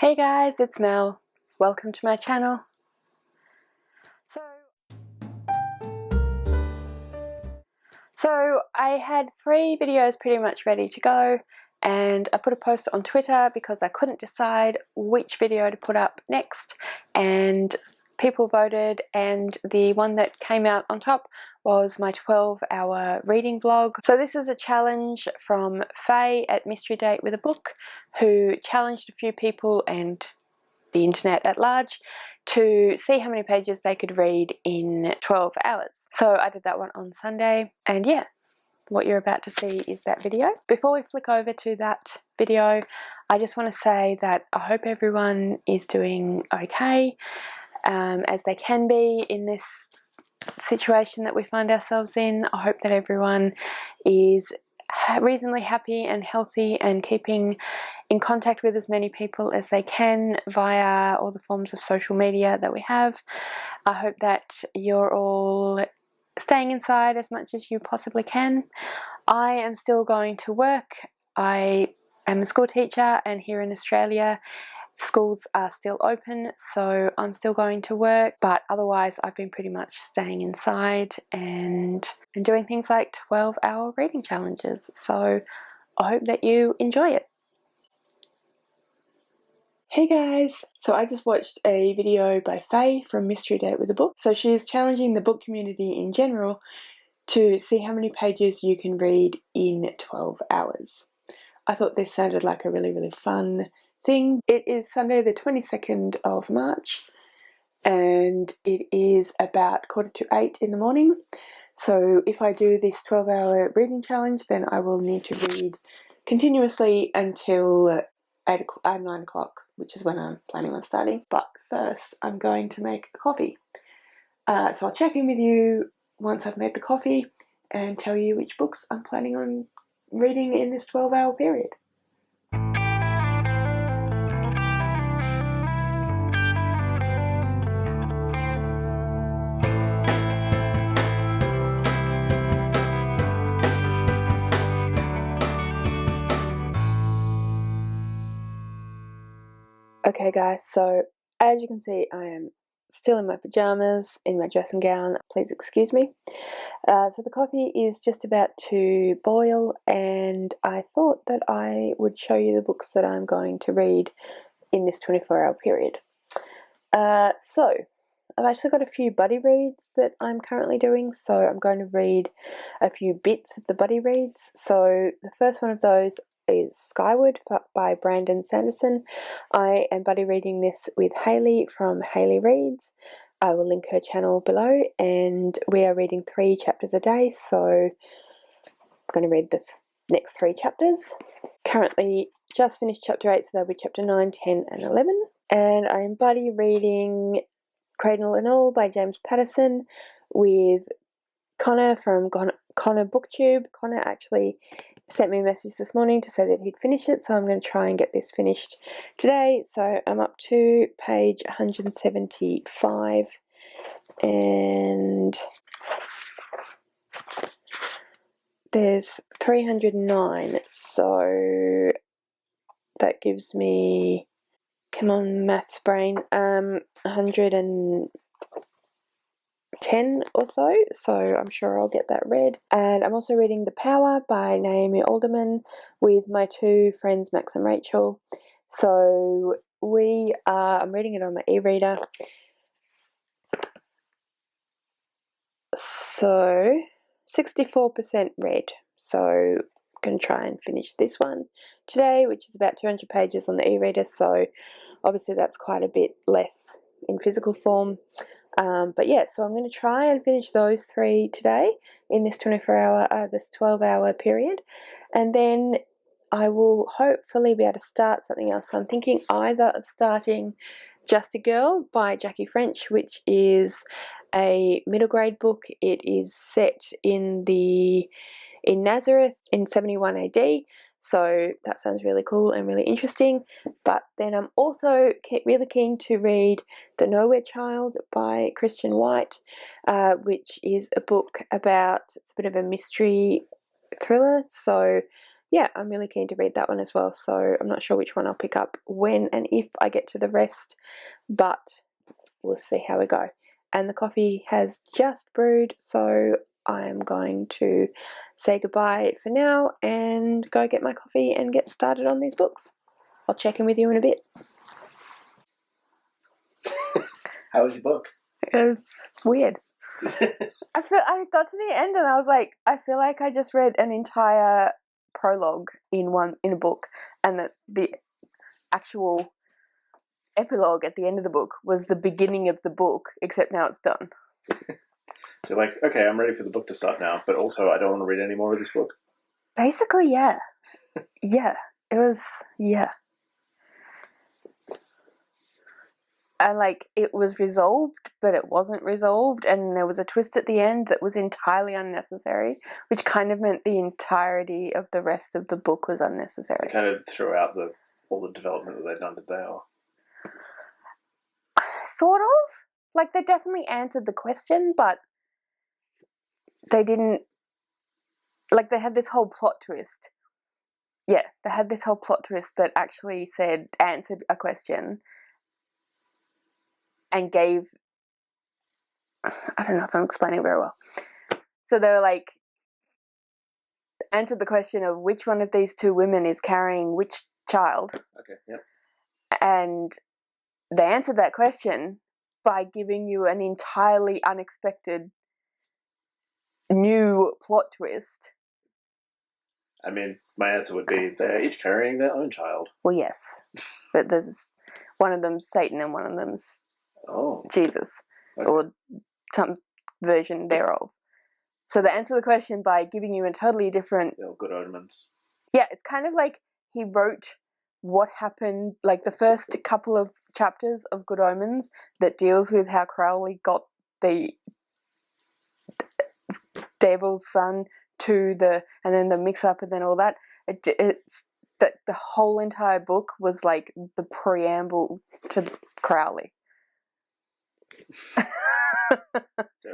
Hey guys, it's Mel. Welcome to my channel. So I had 3 videos pretty much ready to go, and I put a post on Twitter because I couldn't decide which video to put up next, and people voted, and the one that came out on top was my 12-hour reading vlog. So this is a challenge from Faye at Mystery Date with a Book, who challenged a few people and the internet at large to see how many pages they could read in 12 hours. So I did that one on Sunday, and yeah, what you're about to see is that video. Before we flick over to that video, I just want to say that I hope everyone is doing okay, as they can be in this situation that we find ourselves in. I hope that everyone is reasonably happy and healthy and keeping in contact with as many people as they can via all the forms of social media that we have. I hope that you're all staying inside as much as you possibly can. I am still going to work. I am a school teacher, and here in Australia schools are still open, so I'm still going to work, but otherwise I've been pretty much staying inside and doing things like 12-hour reading challenges. So I hope that you enjoy it. Hey guys! So I just watched a video by Faye from Mystery Date with a Book. So she is challenging the book community in general to see how many pages you can read in 12 hours. I thought this sounded like a really fun thing. It is Sunday the 22nd of March, and it is about 7:45 in the morning. So if I do this 12-hour reading challenge, then I will need to read continuously until 9 o'clock, which is when I'm planning on starting. But first I'm going to make a coffee. So I'll check in with you once I've made the coffee and tell you which books I'm planning on reading in this 12-hour period. Okay guys, so as you can see, I am still in my pajamas, in my dressing gown. Please excuse me. So the coffee is just about to boil, and I thought that I would show you the books that I'm going to read in this 24-hour period. So I've actually got a few buddy reads that I'm currently doing, so I'm going to read a few bits of the buddy reads. So the first one of those is Skyward by Sanderson. I am buddy reading this with Hayley from Hayley Reads. I will link her channel below, and we are reading 3 chapters a day, so I'm going to read the next 3 chapters. Currently just finished chapter 8, so that'll be chapter 9, 10 and 11. And I am buddy reading Cradle and All by James Patterson with Connor from Connor Booktube. Connor actually sent me a message this morning to say that he'd finish it, so I'm going to try and get this finished today. So I'm up to page 175, and there's 309, so that gives me, come on maths brain, 110 or so I'm sure I'll get that read. And I'm also reading The Power by Naomi, Alderman with my 2 friends Max and Rachel. So I'm reading it on my e-reader. So 64% read, so I'm going to try and finish this one today, which is about 200 pages on the e-reader, so obviously that's quite a bit less in physical form. But yeah, so I'm going to try and finish those 3 today in this 12-hour period, and then I will hopefully be able to start something else. So I'm thinking either of starting Just a Girl by Jackie French, which is a middle grade book. It is set in Nazareth in 71 AD. So that sounds really cool and really interesting. But then I'm also really keen to read The Nowhere Child by Christian White, which is a book about, it's a bit of a mystery thriller. So yeah, I'm really keen to read that one as well. So I'm not sure which one I'll pick up when and if I get to the rest, but we'll see how we go. And the coffee has just brewed, so I'm going to say goodbye for now and go get my coffee and get started on these books. I'll check in with you in a bit. How was your book? It was weird. I got to the end and I was like, I feel like I just read an entire prologue in a book, and that the actual epilogue at the end of the book was the beginning of the book, except now it's done. So like, okay, I'm ready for the book to start now, but also I don't want to read any more of this book. Basically, yeah. Yeah. It was, yeah. And like, it was resolved, but it wasn't resolved, and there was a twist at the end that was entirely unnecessary, which kind of meant the entirety of the rest of the book was unnecessary. So they kind of threw out all the development that they'd done today. Sort of. Like, they definitely answered the question, but they didn't, like, they had this whole plot twist. Yeah, they had this whole plot twist that actually answered a question and gave, I don't know if I'm explaining very well. So they were like, answered the question of which one of these two women is carrying which child. Okay, yep. And they answered that question by giving you an entirely unexpected new plot twist. I mean, my answer would be they're each carrying their own child. Well, yes, but there's one of them's Satan and one of them's Jesus, okay, or some version thereof. So they answer the question by giving you a totally different... Good omens. Yeah, it's kind of like he wrote what happened, like the first couple of chapters of Good Omens that deals with how Crowley got the devil's son to and then the mix-up and then all that. It's that the whole entire book was like the preamble to Crowley. So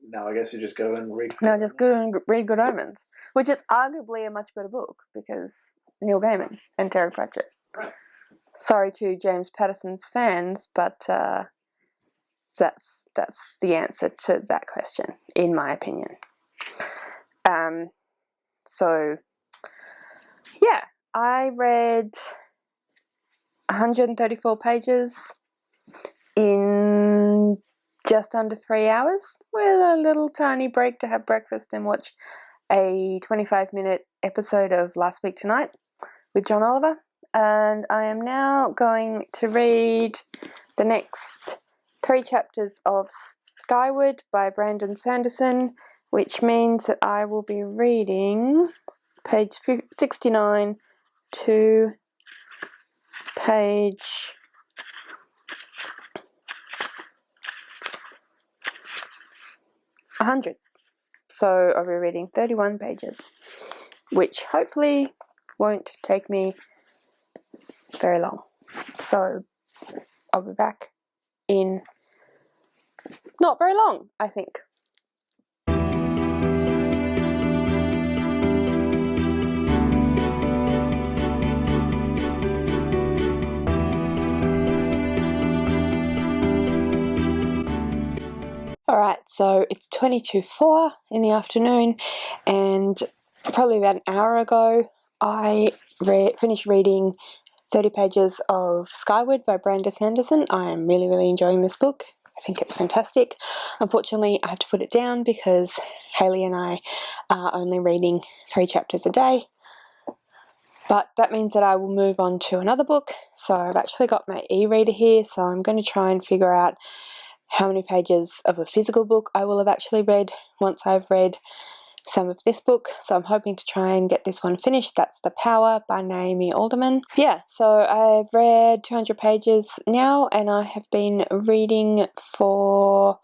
now I guess you just go and read. No, just go and read Good Omens, which is arguably a much better book because Neil Gaiman and Terry Pratchett. Right. Sorry to James Patterson's fans, but that's the answer to that question, in my opinion. So yeah, I read 134 pages in just under 3 hours, with a little tiny break to have breakfast and watch a 25-minute episode of Last Week Tonight with John Oliver. And I am now going to read the next 3 chapters of Skyward by Brandon Sanderson, which means that I will be reading page 69 to page 100. So I'll be reading 31 pages, which hopefully won't take me very long. So I'll be back in not very long, I think. Alright, so it's 22:04 in the afternoon, and probably about an hour ago I finished reading 30 pages of Skyward by Brandon Sanderson. I am really, really enjoying this book. I think it's fantastic. Unfortunately, I have to put it down because Hayley and I are only reading 3 chapters a day. But that means that I will move on to another book. So I've actually got my e-reader here, so I'm going to try and figure out how many pages of the physical book I will have actually read once I've read some of this book. So I'm hoping to try and get this one finished. That's The Power by Naomi Alderman. Yeah, so I've read 200 pages now, and I have been reading for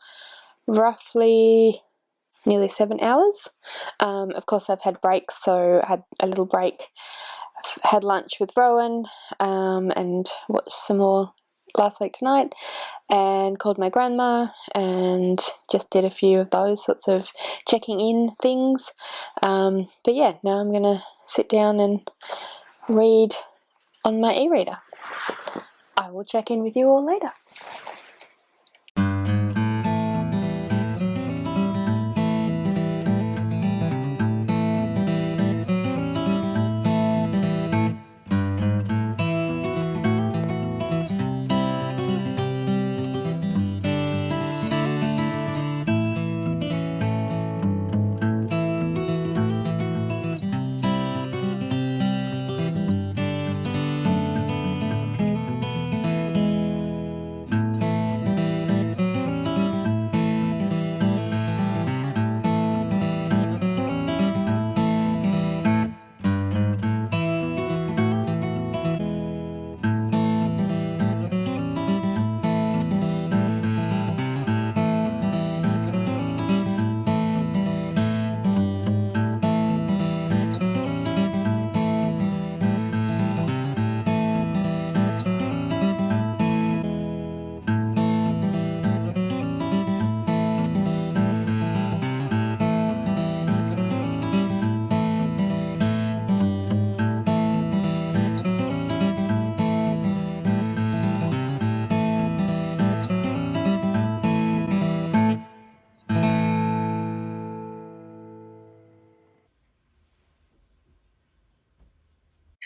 roughly nearly 7 hours. Of course, I've had breaks, so I had a little break. I've had lunch with Rowan and watched some more Last Week Tonight, and called my grandma and just did a few of those sorts of checking in things. But yeah, now I'm gonna sit down and read on my e-reader. I will check in with you all later.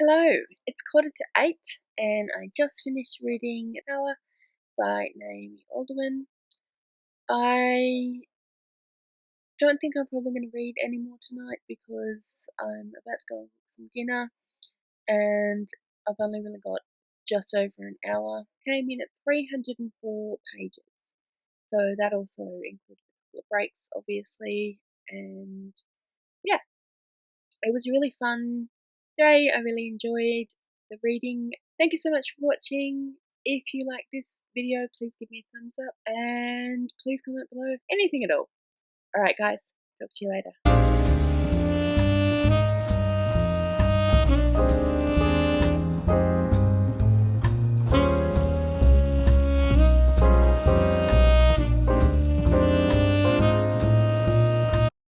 Hello, it's 8:15 and I just finished reading Hour by Naomi Alderman. I don't think I'm probably going to read any more tonight because I'm about to go and cook some dinner and I've only really got just over an hour. Came in at 304 pages. So that also included a couple of breaks, obviously, and yeah, it was a really fun day. I really enjoyed the reading. Thank you so much for watching. If you like this video, please give me a thumbs up and please comment below anything at all. Alright guys, talk to you later.